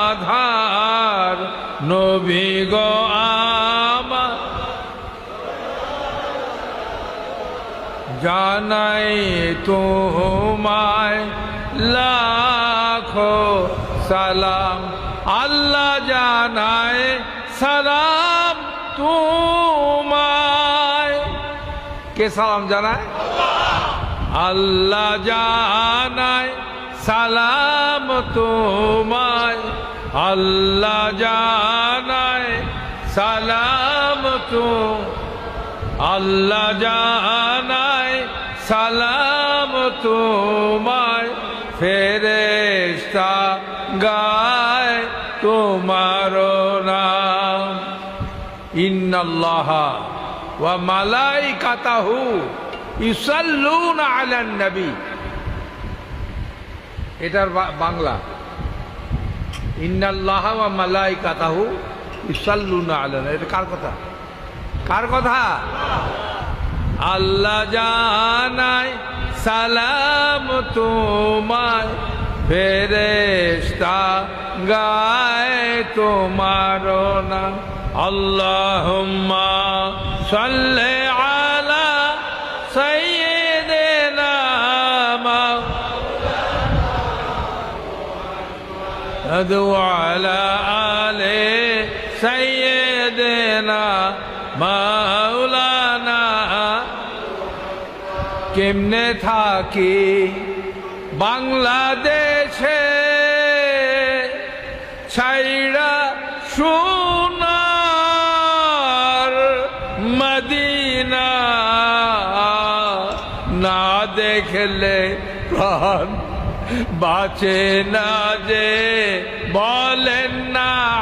আধার নবী গো আমার জানাই তোমায় লাখো সালাম। আল্লাহ জানায় সালাম তোমায়। কে সালাম জানায়? আল্লাহ জানায় সালাম তোমায়। আল্লাহ জানায় সালাম আল্লাহ জানায় সালাম তোমায়। ফেরেশতা গায় তোমার নাম। ইন্নাল্লাহা ওয়া মালাইকাতাহু ইউসাল্লুনা আলান নবী। এটার বাংলা ইন্নাল্লাহা ওয়া মালাইকাতাহু ইউসাল্লুনা আলান। এটা কার কথা? কার কথা? আল্লাহ জানায় সালাম তোমায়। ফেরেশতা গায় তোমার নাম। আল্লাহুম্মা সাল্লি আলা সাইয়্যিদিনা মুহাম্মাদ ওয়া আলা আলি সাইয়্যিদিনা মাওলানা। কেমনে থাকি বাংলাদেশে ছাইড়া সোনার মদিনা। না দেখলে প্রাণ বাঁচে না যে বলেন